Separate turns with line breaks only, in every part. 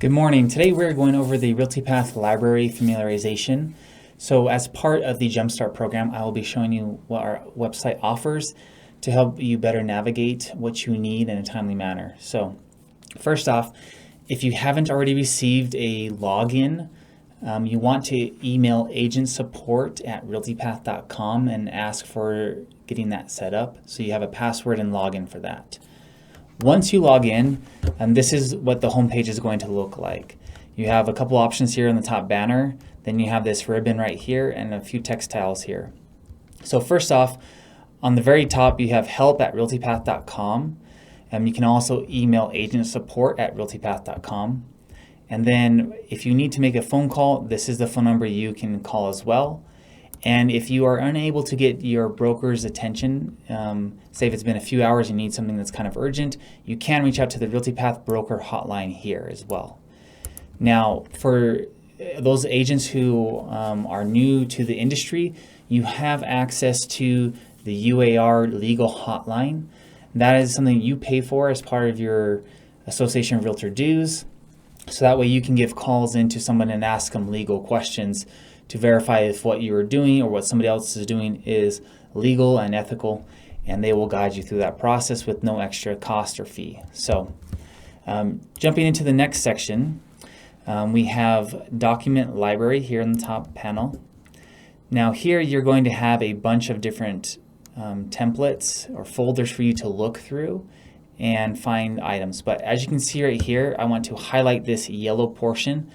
Good morning. Today we're going over the Realtypath library familiarization. So as part of the JumpStart program, I will be showing you what our website offers to help you better navigate what you need in a timely manner. So first off, if you haven't already received a login, you want to email agentsupport@realtypath.com and ask for getting that set up. So you have a password and login for that. Once you log in, this is what the homepage is going to look like. You have a couple options here in the top banner, then you have this ribbon right here and a few text tiles here. So first off, on the very top you have help@realtypath.com. You can also email agentsupport@realtypath.com. And then if you need to make a phone call, this is the phone number you can call as well. And if you are unable to get your broker's attention, say if it's been a few hours, you need something that's kind of urgent, you can reach out to the Realtypath broker hotline here as well. Now, for those agents who are new to the industry, you have access to the UAR legal hotline. That is something you pay for as part of your Association of Realtor dues. So that way you can give calls into someone and ask them legal questions to verify if what you are doing or what somebody else is doing is legal and ethical, and they will guide you through that process with no extra cost or fee. So jumping into the next section, we have document library here in the top panel. Now here you're going to have a bunch of different templates or folders for you to look through and find items. But as you can see right here, I want to highlight this yellow portion.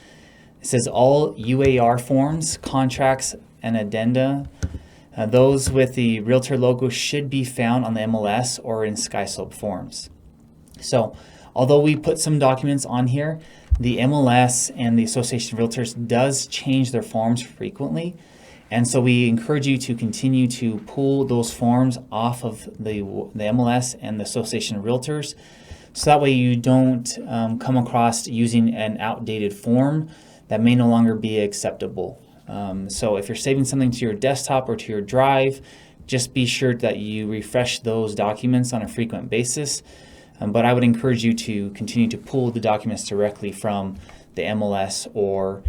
It says all UAR forms, contracts, and addenda. Those with the Realtor logo should be found on the MLS or in SkySlope forms. So although we put some documents on here, the MLS and the Association of Realtors does change their forms frequently. And so we encourage you to continue to pull those forms off of the MLS and the Association of Realtors. So that way you don't come across using an outdated form that may no longer be acceptable. So if you're saving something to your desktop or to your drive, just be sure that you refresh those documents on a frequent basis. But I would encourage you to continue to pull the documents directly from the MLS or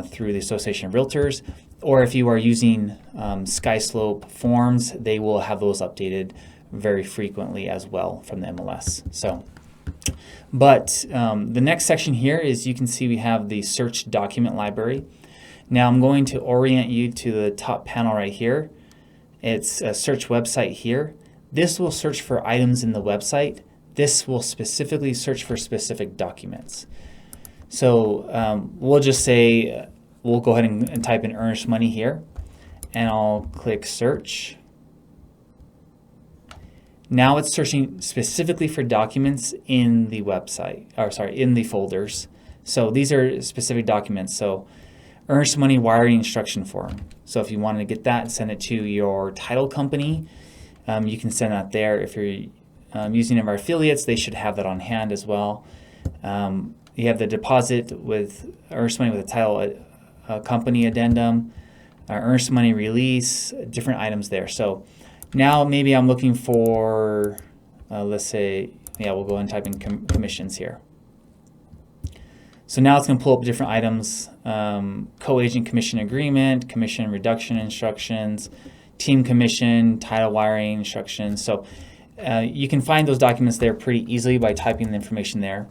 through the Association of Realtors. Or if you are using SkySlope forms, they will have those updated very frequently as well from the MLS. But the next section here is, you can see we have the search document library. Now I'm going to orient you to the top panel right here. It's a search website here. This will search for items in the website. This will specifically search for specific documents. So we'll just say, we'll go ahead and type in earnest money here, and I'll click search. Now it's searching specifically for documents in the website, or sorry, in the folders. So these are specific documents. So earnest money wiring instruction form. So if you wanted to get that, send it to your title company. You can send that there. If you're using one of our affiliates, they should have that on hand as well. You have the deposit with earnest money with a title company addendum, earnest money release, different items there. So now maybe I'm looking for, let's say, we'll go and type in commissions here. So now it's going to pull up different items, co-agent commission agreement, commission reduction instructions, team commission, title wiring instructions. So you can find those documents there pretty easily by typing the information there.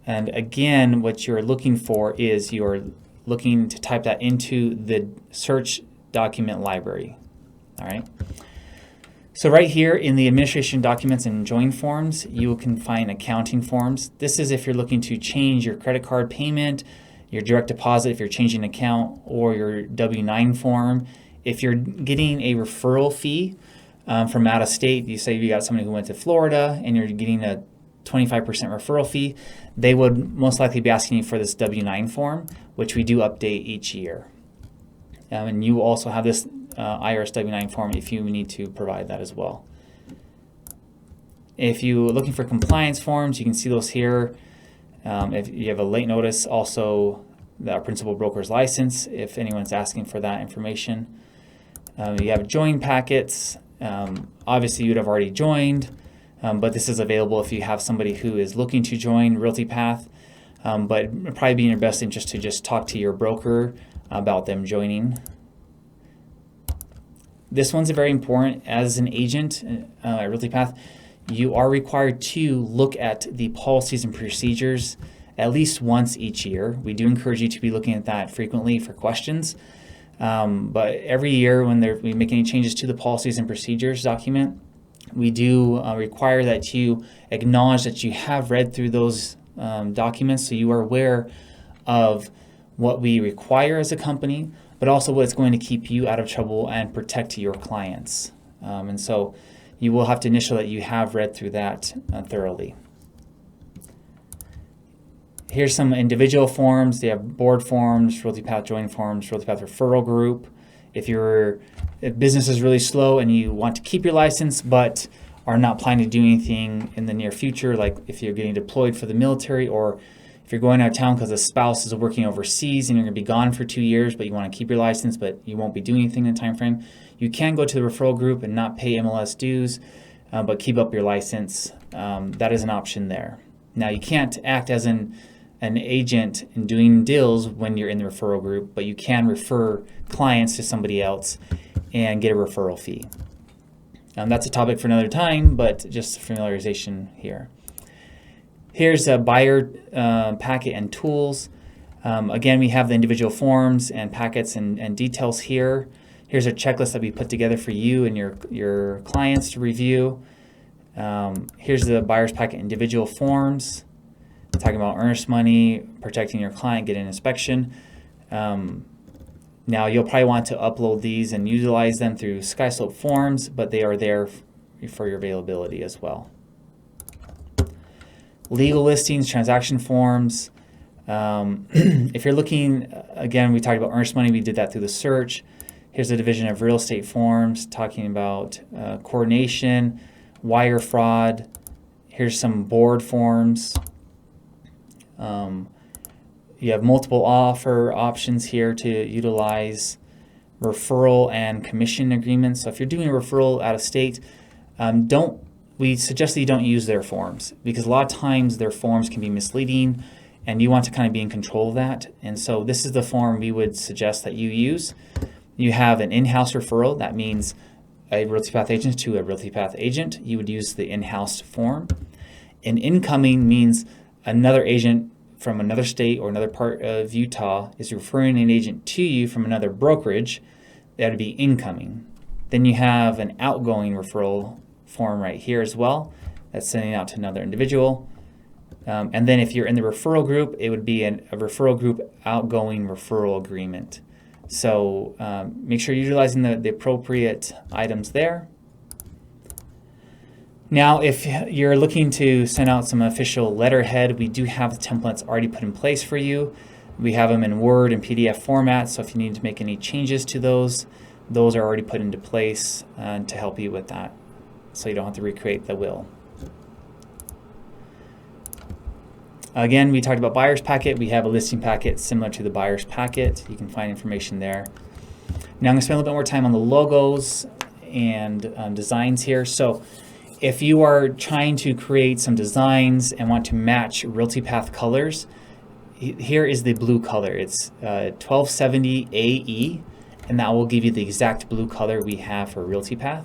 And again, what you're looking for is you're looking to type that into the search document library. All right. So right here in the administration documents and join forms, you can find accounting forms. This is if you're looking to change your credit card payment, your direct deposit if you're changing account, or your W-9 form. If you're getting a referral fee from out of state, you say you got somebody who went to Florida and you're getting a 25% referral fee, they would most likely be asking you for this W-9 form, which we do update each year. And you also have this IRS W-9 form if you need to provide that as well. If you're looking for compliance forms, you can see those here. If you have a late notice, also the principal broker's license, if anyone's asking for that information. You have join packets. Obviously, you'd have already joined, but this is available if you have somebody who is looking to join Realtypath. but it'd probably be in your best interest to just talk to your broker about them joining. This one's very important. As an agent at Realtypath, you are required to look at the policies and procedures at least once each year. We do encourage you to be looking at that frequently for questions. But every year when we make any changes to the policies and procedures document, we do require that you acknowledge that you have read through those documents, so you are aware of what we require as a company, but also what's going to keep you out of trouble and protect your clients. And so you will have to initial that you have read through that thoroughly. Here's some individual forms. They have board forms, Realtypath join forms, Realtypath referral group. If business is really slow and you want to keep your license but are not planning to do anything in the near future, like if you're getting deployed for the military, or if you're going out of town because a spouse is working overseas and you're going to be gone for 2 years, but you want to keep your license, but you won't be doing anything in the time frame, you can go to the referral group and not pay MLS dues, but keep up your license. That is an option there. Now, you can't act as an agent in doing deals when you're in the referral group, but you can refer clients to somebody else and get a referral fee. That's a topic for another time, but just familiarization here. Here's a buyer packet and tools. Again, we have the individual forms and packets and details here. Here's a checklist that we put together for you and your clients to review. Here's the buyer's packet individual forms, talking about earnest money, protecting your client, getting an inspection. Now, you'll probably want to upload these and utilize them through SkySlope Forms, but they are there for your availability as well. Legal listings, transaction forms. If you're looking, again, we talked about earnest money. We did that through the search. Here's a division of real estate forms talking about coordination, wire fraud. Here's some board forms. You have multiple offer options here to utilize, referral and commission agreements. So if you're doing a referral out of state, we suggest that you don't use their forms, because a lot of times their forms can be misleading and you want to kind of be in control of that. And so this is the form we would suggest that you use. You have an in-house referral. That means a Realtypath agent to a Realtypath agent. You would use the in-house form. An incoming means another agent from another state or another part of Utah is referring an agent to you from another brokerage. That would be incoming. Then you have an outgoing referral form right here as well. That's sending out to another individual. And then if you're in the referral group, it would be a referral group outgoing referral agreement. So make sure you're utilizing the appropriate items there. Now, if you're looking to send out some official letterhead, we do have the templates already put in place for you. We have them in Word and PDF format, so if you need to make any changes to those are already put into place to help you with that, so you don't have to recreate the will. Again, we talked about buyer's packet. We have a listing packet similar to the buyer's packet. You can find information there. Now I'm going to spend a little bit more time on the logos and designs here. So if you are trying to create some designs and want to match Realtypath colors, here is the blue color. It's 1270 AE, and that will give you the exact blue color we have for Realtypath.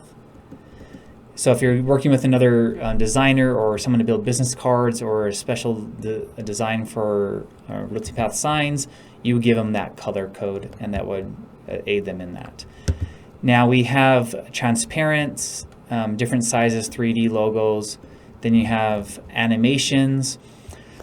So if you're working with another designer or someone to build business cards or a special design for Realtypath signs, you would give them that color code, and that would aid them in that. Now we have transparent, different sizes, 3D logos. Then you have animations.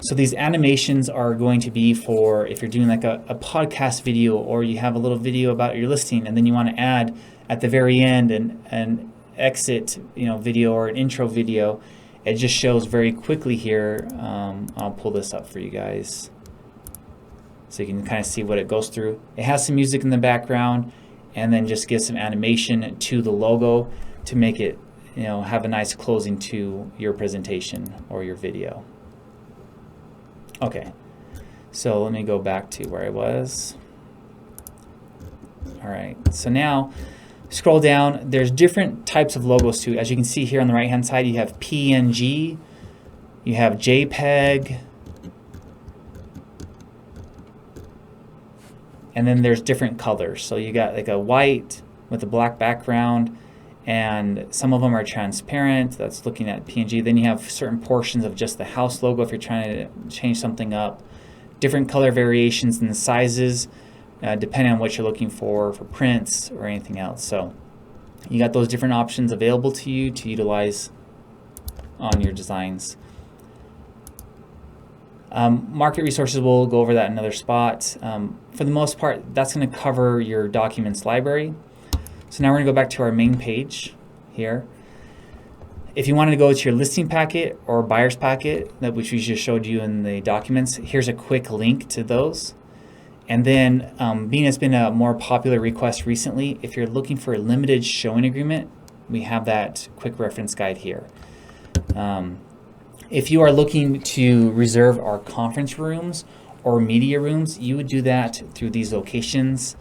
So these animations are going to be for if you're doing like a podcast video, or you have a little video about your listing, and then you want to add at the very end an exit video or an intro video. It just shows very quickly here. I'll pull this up for you guys so you can kind of see what it goes through. It has some music in the background, and then just give some animation to the logo to make it have a nice closing to your presentation or your video. Okay, so let me go back to where I was. All right, so now scroll down. There's different types of logos too. As you can see here on the right hand side, you have PNG, you have JPEG, and then there's different colors. So you got like a white with a black background, and some of them are transparent. That's looking at PNG. Then you have certain portions of just the house logo if you're trying to change something up. Different color variations and the sizes, depending on what you're looking for prints or anything else. So you got those different options available to you to utilize on your designs. Market resources, we'll go over that in another spot. For the most part, that's going to cover your documents library. So now we're going to go back to our main page here. If you wanted to go to your listing packet or buyer's packet, which we just showed you in the documents, here's a quick link to those. And then, being it's been a more popular request recently, if you're looking for a limited showing agreement, we have that quick reference guide here. If you are looking to reserve our conference rooms or media rooms, you would do that through these locations.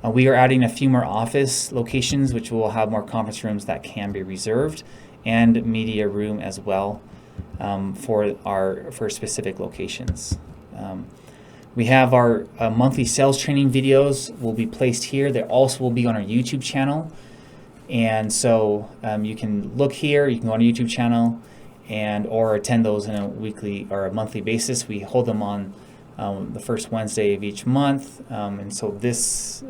We are adding a few more office locations, which will have more conference rooms that can be reserved, and media room as well, for specific locations. We have our monthly sales training videos will be placed here. They also will be on our YouTube channel. And so you can look here, you can go on our YouTube channel or attend those on a weekly or a monthly basis. We hold them on the first Wednesday of each month. And so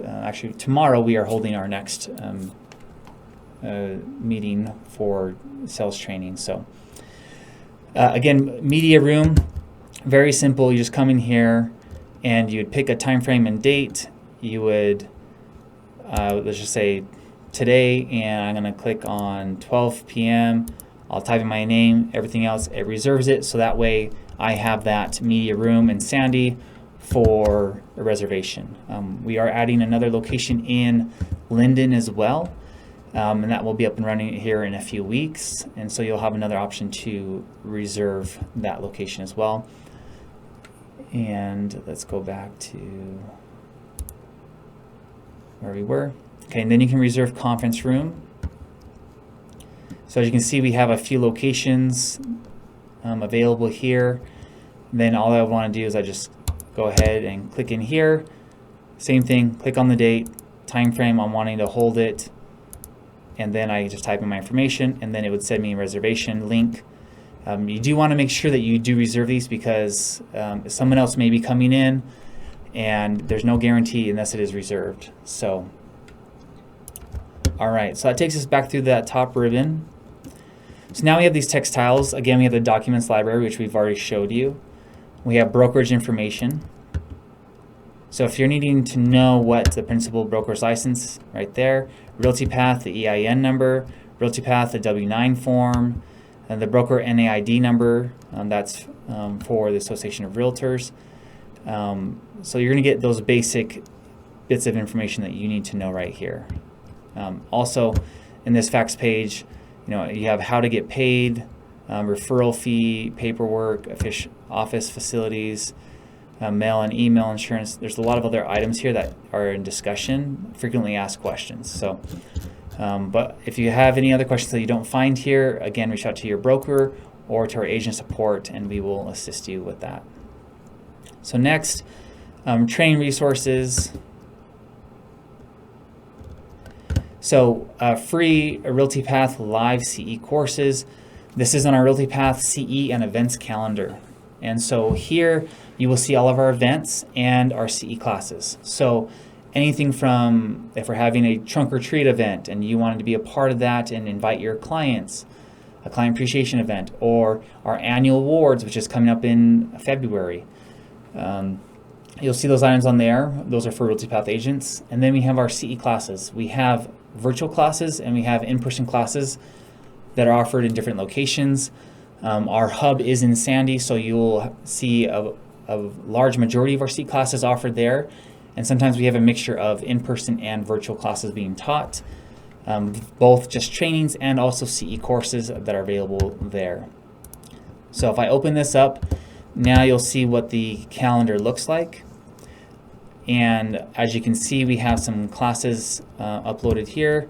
actually tomorrow we are holding our next meeting for sales training. So again, media room, very simple. You just come in here and you'd pick a time frame and date. You would, let's just say today, and I'm going to click on 12 p.m. I'll type in my name, everything else, it reserves it. So that way I have that media room in Sandy for a reservation. We are adding another location in Linden as well. And that will be up and running here in a few weeks. And so you'll have another option to reserve that location as well. And let's go back to where we were. Okay, and then you can reserve conference room. So as you can see, we have a few locations available here. Then all I want to do is I just go ahead and click in here. Same thing, click on the date, time frame I'm wanting to hold it, and then I just type in my information, and then it would send me a reservation link. You do want to make sure that you do reserve these because someone else may be coming in, and there's no guarantee unless it is reserved. So, all right, so that takes us back through that top ribbon. So now we have these textiles. Again, we have the documents library, which we've already showed you. We have brokerage information. So if you're needing to know what the principal broker's license, right there, Realtypath, the EIN number, Realtypath, the W-9 form, and the broker NAID number, that's for the Association of Realtors. So you're going to get those basic bits of information that you need to know right here. Also, in this facts page, you have how to get paid, referral fee, paperwork, office facilities, mail and email insurance. There's a lot of other items here that are in discussion, frequently asked questions. So, but if you have any other questions that you don't find here, again, reach out to your broker or to our agent support, and we will assist you with that. So next, training resources. So free Realtypath live CE courses. This is on our Realtypath CE and events calendar. And so here you will see all of our events and our CE classes. So anything from if we're having a trunk or treat event and you wanted to be a part of that and invite your clients, a client appreciation event, or our annual awards, which is coming up in February. You'll see those items on there. Those are for Realtypath agents. And then we have our CE classes. We have virtual classes and we have in-person classes that are offered in different locations. Our hub is in Sandy, so you'll see a large majority of our CE classes offered there. And sometimes we have a mixture of in-person and virtual classes being taught, both just trainings and also CE courses that are available there. So if I open this up, now you'll see what the calendar looks like. And as you can see, we have some classes uploaded here.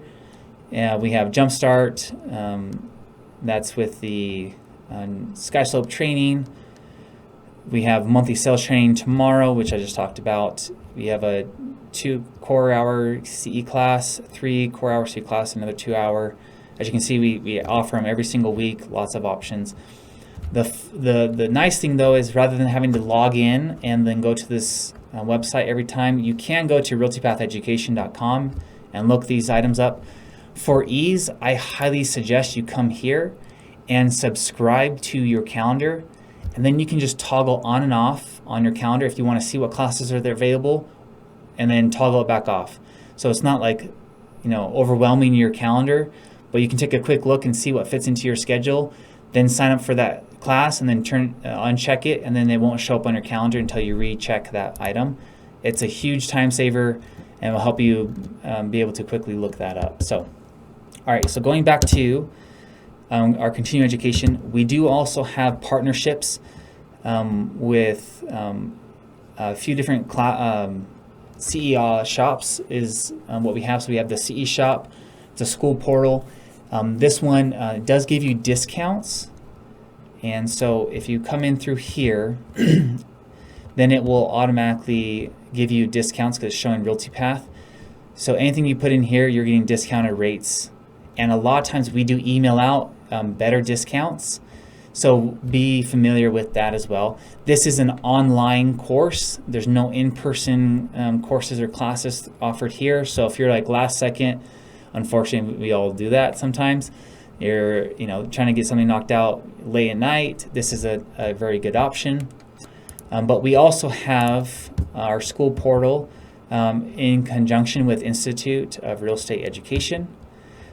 We have JumpStart, that's with the SkySlope training. We have monthly sales training tomorrow, which I just talked about. We have a 2 core hour CE class, 3 core hour CE class, another 2 hour. As you can see, we offer them every single week, lots of options. The nice thing though is rather than having to log in and then go to this website every time, you can go to realtypatheducation.com and look these items up. For ease, I highly suggest you come here and subscribe to your calendar, and then you can just toggle on and off on your calendar if you want to see what classes are there available, and then toggle it back off. So it's not like, overwhelming your calendar, but you can take a quick look and see what fits into your schedule, then sign up for that class and then uncheck it, and then it won't show up on your calendar until you recheck that item. It's a huge time saver and will help you be able to quickly look that up. So, all right, so going back to our continuing education, we do also have partnerships with a few different CE shops is what we have. So we have the CE shop, it's a school portal. This one does give you discounts, and so if you come in through here, then it will automatically give you discounts because it's showing Realtypath. So anything you put in here, you're getting discounted rates, and a lot of times we do email out better discounts, so be familiar with that as well. This is an online course. There's no in-person courses or classes offered here, so if you're like last second, unfortunately, we all do that sometimes. You're trying to get something knocked out late at night. This is a very good option. But we also have our school portal in conjunction with Institute of Real Estate Education.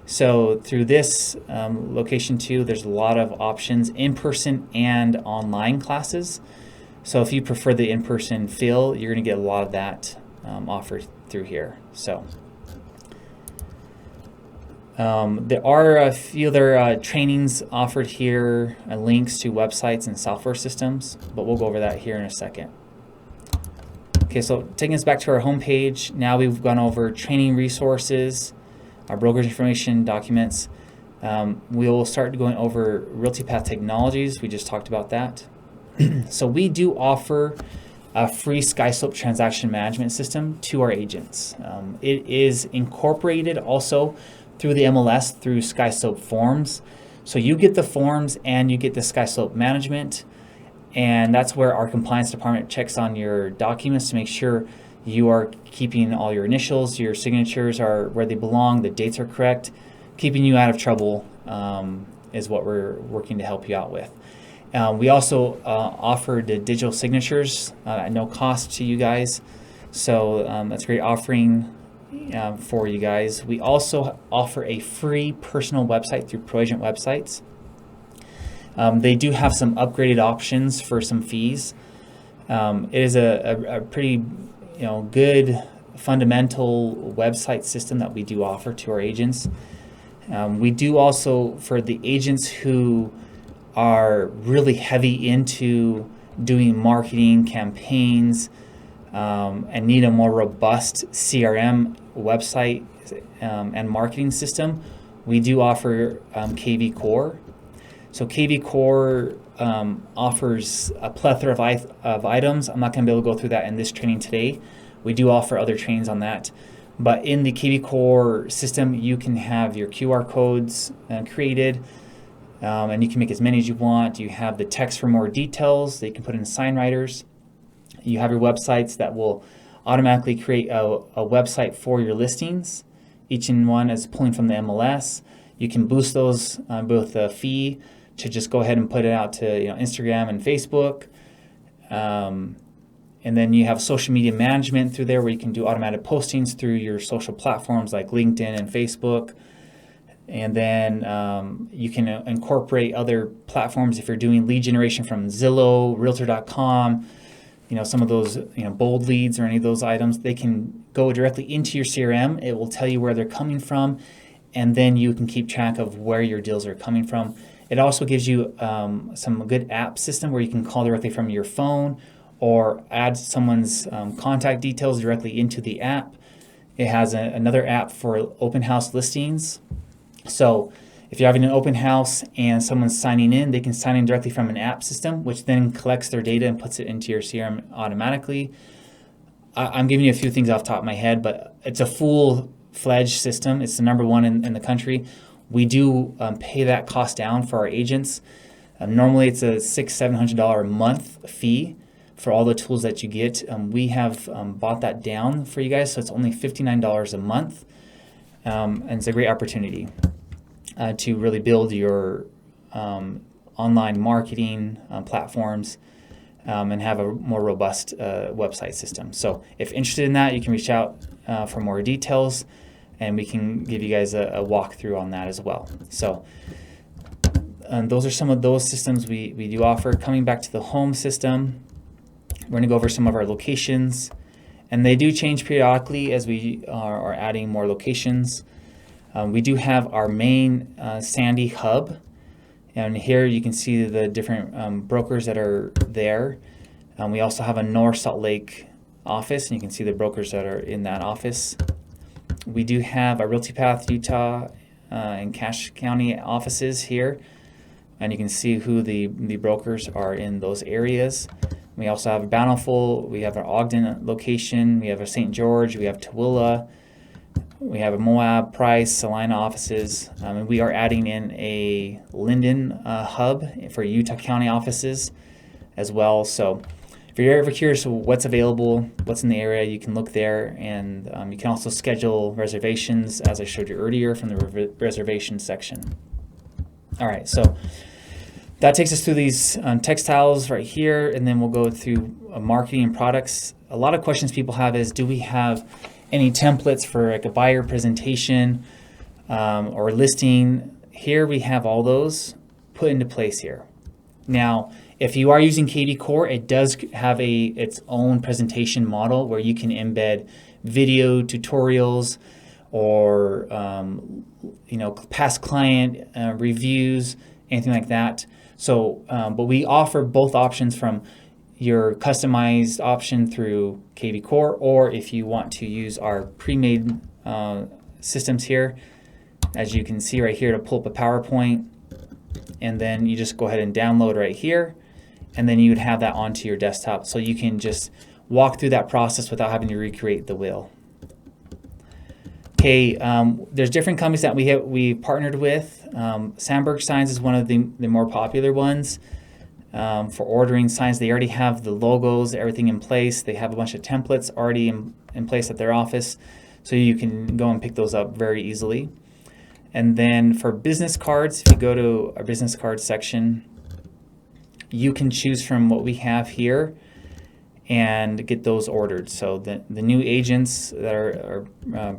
So through this location too, there's a lot of options, in-person and online classes. So if you prefer the in-person feel, you're going to get a lot of that offered through here. So. There are a few other trainings offered here, links to websites and software systems, but we'll go over that here in a second. Okay, so taking us back to our homepage, now we've gone over training resources, our brokerage information, documents. We'll start going over Realtypath technologies. We just talked about that. So we do offer a free SkySlope transaction management system to our agents. It is incorporated also through the MLS through SkySlope forms. So you get the forms and you get the SkySlope management, and that's where our compliance department checks on your documents to make sure you are keeping all your initials, your signatures are where they belong, the dates are correct. Keeping you out of trouble is what we're working to help you out with. We also offer the digital signatures at no cost to you guys, so that's a great offering for you guys. We also offer a free personal website through ProAgent Websites. They do have some upgraded options for some fees. It is a pretty good fundamental website system that we do offer to our agents. We do also, for the agents who are really heavy into doing marketing campaigns and need a more robust CRM website and marketing system, we do offer KV Core. So KV Core offers a plethora of items. I'm not going to be able to go through that in this training today. We do offer other trainings on that. But in the KV Core system, you can have your QR codes created, and you can make as many as you want. You have the text for more details that you can put in sign writers. You have your websites that will automatically create a website for your listings. Each and one is pulling from the MLS. You can boost those with a fee to just go ahead and put it out to Instagram and Facebook. And then you have social media management through there where you can do automatic postings through your social platforms like LinkedIn and Facebook. And then you can incorporate other platforms if you're doing lead generation from Zillow, Realtor.com, some of those bold leads or any of those items. They can go directly into your CRM. It will tell you where they're coming from, and then you can keep track of where your deals are coming from. It also gives you some good app system where you can call directly from your phone or add someone's contact details directly into the app. It has another app for open house listings. So If you're having an open house and someone's signing in, they can sign in directly from an app system, which then collects their data and puts it into your CRM automatically. I'm giving you a few things off the top of my head, but it's a full-fledged system. It's the number one in the country. We do pay that cost down for our agents. Normally, it's a $600-700 a month fee for all the tools that you get. We have bought that down for you guys, so it's only $59 a month, and it's a great opportunity to really build your online marketing platforms and have a more robust website system. So if interested in that, you can reach out for more details, and we can give you guys a walkthrough on that as well. So those are some of those systems we do offer. Coming back to the home system, we're going to go over some of our locations, and they do change periodically as we are adding more locations. We do have our main Sandy hub, and here you can see the different brokers that are there. We also have a North Salt Lake office, and you can see the brokers that are in that office. We do have our Realtypath, Utah, and Cache County offices here, and you can see who the brokers are in those areas. We also have Bountiful, we have our Ogden location, we have our St. George, we have Tooele, we have a Moab, Price, Salina offices, and we are adding in a Linden hub for Utah County offices as well. So if you're ever curious what's available, what's in the area, you can look there, and you can also schedule reservations, as I showed you earlier, from the reservation section. All right, so that takes us through these textiles right here, and then we'll go through marketing and products. A lot of questions people have is, do we have any templates for like a buyer presentation or listing? Here we have all those put into place here. Now, if you are using KV Core, it does have its own presentation model where you can embed video tutorials or past client reviews, anything like that. So, but we offer both options, from your customized option through KV Core, or if you want to use our pre-made systems here, as you can see right here, to pull up a PowerPoint, and then you just go ahead and download right here, and then you would have that onto your desktop, so you can just walk through that process without having to recreate the wheel. Okay, there's different companies that we partnered with. Sandberg Signs is one of the more popular ones for ordering signs. They already have the logos, everything in place. They have a bunch of templates already in place at their office, so you can go and pick those up very easily. And then for business cards, if you go to our business card section, you can choose from what we have here and get those ordered. So the new agents that are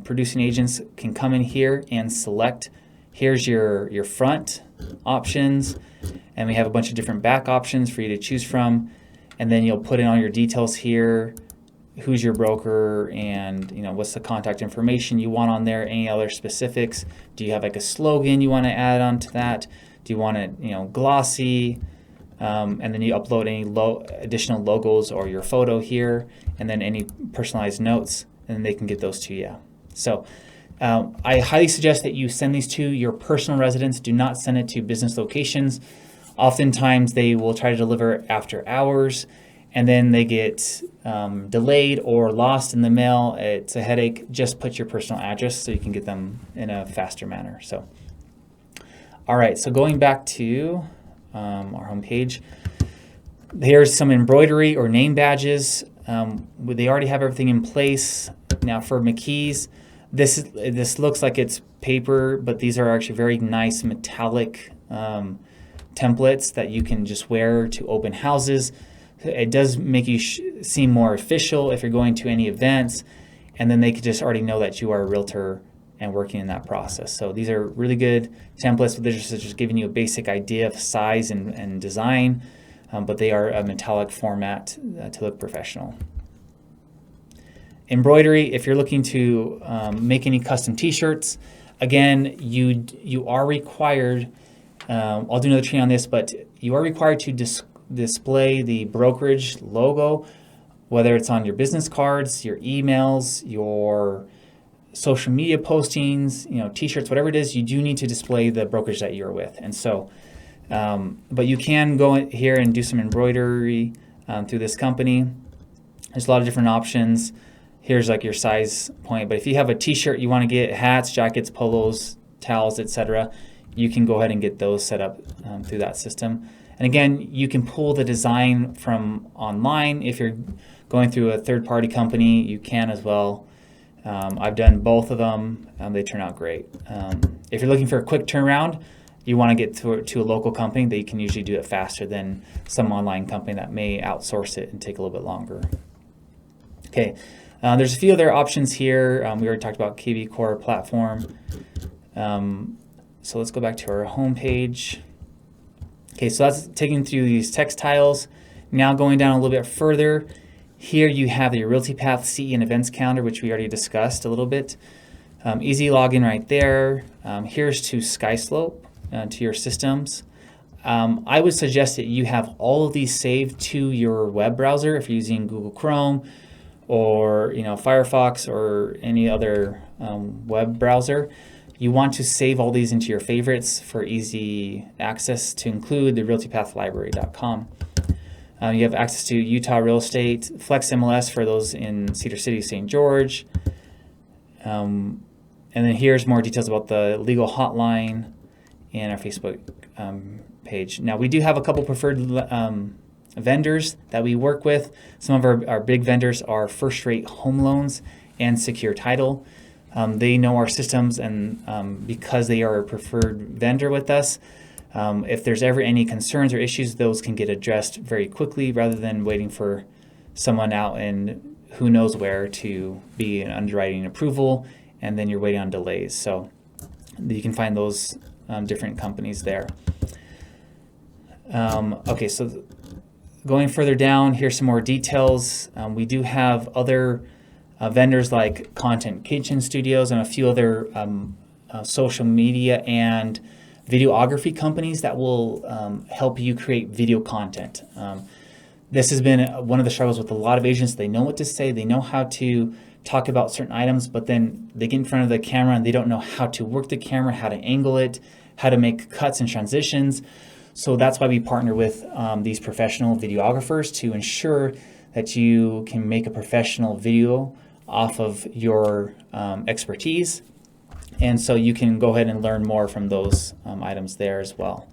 producing agents can come in here and select, here's your front options, and we have a bunch of different back options for you to choose from, and then you'll put in all your details here, who's your broker, and what's the contact information you want on there, any other specifics. Do you have like a slogan you want to add on to that? Do you want it glossy? And then you upload any additional logos or your photo here, and then any personalized notes, and then they can get those to you. So I highly suggest that you send these to your personal residence. Do not send it to business locations. Oftentimes they will try to deliver after hours, and then they get delayed or lost in the mail. It's a headache. Just put your personal address so you can get them in a faster manner. So, all right, so going back to our home page, here's some embroidery or name badges. They already have everything in place. Now for McKee's, this looks like it's paper, but these are actually very nice metallic templates that you can just wear to open houses. It does make you seem more official if you're going to any events, and then they could just already know that you are a realtor and working in that process. So these are really good templates, but they're just giving you a basic idea of size and design, but they are a metallic format to look professional. Embroidery, if you're looking to make any custom t-shirts, again, you are required, I'll do another training on this, but you are required to display the brokerage logo, whether it's on your business cards, your emails, your social media postings, t-shirts, whatever it is, you do need to display the brokerage that you're with. And so, but you can go in here and do some embroidery through this company. There's a lot of different options. Here's like your size point, but if you have a t-shirt, you want to get hats, jackets, polos, towels, etc., you can go ahead and get those set up through that system. And again, you can pull the design from online. If you're going through a third-party company, you can as well. I've done both of them. They turn out great. If you're looking for a quick turnaround, you want to get to a local company. They can usually do it faster than some online company that may outsource it and take a little bit longer. Okay, there's a few other options here. We already talked about KV Core platform. So let's go back to our home page. Okay, so that's taking through these textiles. Now going down a little bit further, here you have the Realtypath CE and events calendar, which we already discussed a little bit. Easy login right there. Here's to SkySlope, to your systems. I would suggest that you have all of these saved to your web browser if you're using Google Chrome or Firefox or any other web browser. You want to save all these into your favorites for easy access, to include the realtypathlibrary.com. You have access to Utah Real Estate, Flex MLS for those in Cedar City, St. George. And then here's more details about the legal hotline and our Facebook page. Now we do have a couple preferred vendors that we work with. Some of our big vendors are First Rate Home Loans and Secure Title. They know our systems, and because they are a preferred vendor with us, if there's ever any concerns or issues, those can get addressed very quickly rather than waiting for someone out in who knows where to be an underwriting approval, and then you're waiting on delays. So you can find those different companies there. Okay, so going further down, here's some more details. We do have other vendors like Content Kitchen Studios and a few other social media and videography companies that will help you create video content. This has been one of the struggles with a lot of agents. They know what to say, they know how to talk about certain items, but then they get in front of the camera and they don't know how to work the camera, how to angle it, how to make cuts and transitions. So that's why we partner with these professional videographers to ensure that you can make a professional video off of your expertise. And so you can go ahead and learn more from those items there as well.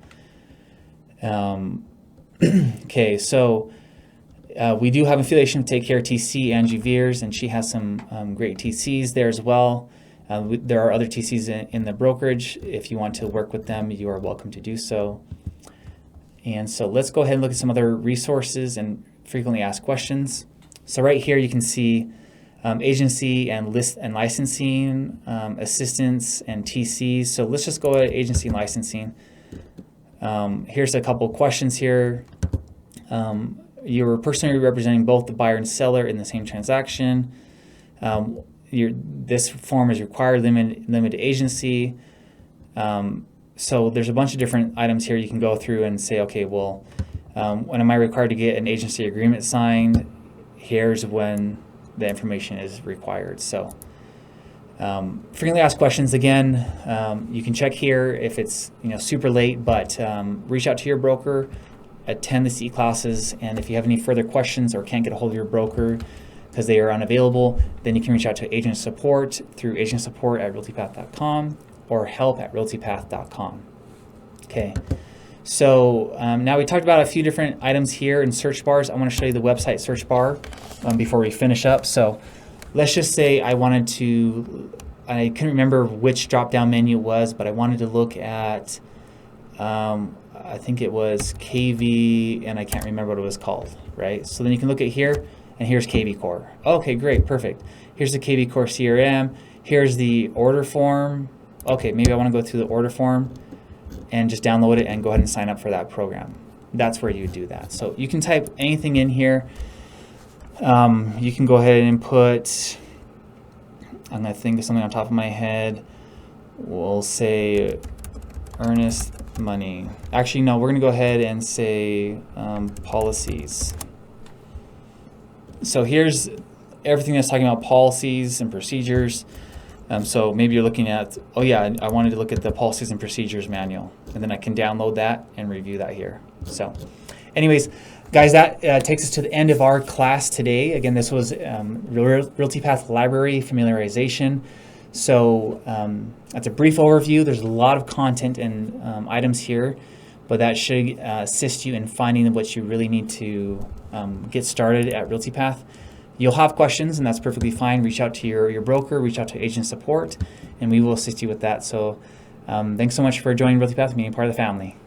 Okay, so we do have affiliation with Take Care TC, Angie Veers, and she has some great TCs there as well. There are other TCs in the brokerage. If you want to work with them, you are welcome to do so. And so let's go ahead and look at some other resources and frequently asked questions. So right here you can see agency and licensing assistance and TCs. So let's just go to agency and licensing. Here's a couple questions here. You're personally representing both the buyer and seller in the same transaction. This form is required limited agency. So there's a bunch of different items here you can go through and say, okay, well, when am I required to get an agency agreement signed? Here's when the information is required. So frequently asked questions, again, you can check here if it's super late, but reach out to your broker, attend the CE classes, and if you have any further questions or can't get a hold of your broker because they are unavailable, then you can reach out to agent support through agentsupport@realtypath.com or help@realtypath.com. Okay, so now we talked about a few different items here in search bars. I want to show you the website search bar before we finish up. So let's just say I couldn't remember which drop-down menu it was, but I wanted to look at, I think it was KV, and I can't remember what it was called, right? So then you can look at here, and here's KV Core. Okay, great, perfect. Here's the KV Core CRM. Here's the order form. Okay, maybe I want to go through the order form and just download it and go ahead and sign up for that program. That's where you do that. So you can type anything in here. You can go ahead and put, I'm going to think of something on top of my head. We'll say earnest money. Actually, no, we're going to go ahead and say policies. So here's everything that's talking about policies and procedures. So maybe you're looking at, oh yeah, I wanted to look at the policies and procedures manual, and then I can download that and review that here. So anyways, guys, that takes us to the end of our class today. Again, this was Realtypath Library Familiarization. So that's a brief overview. There's a lot of content and items here, but that should assist you in finding what you really need to get started at Realtypath. You'll have questions, and that's perfectly fine. Reach out to your broker, reach out to agent support, and we will assist you with that. So thanks so much for joining Realtypath and being part of the family.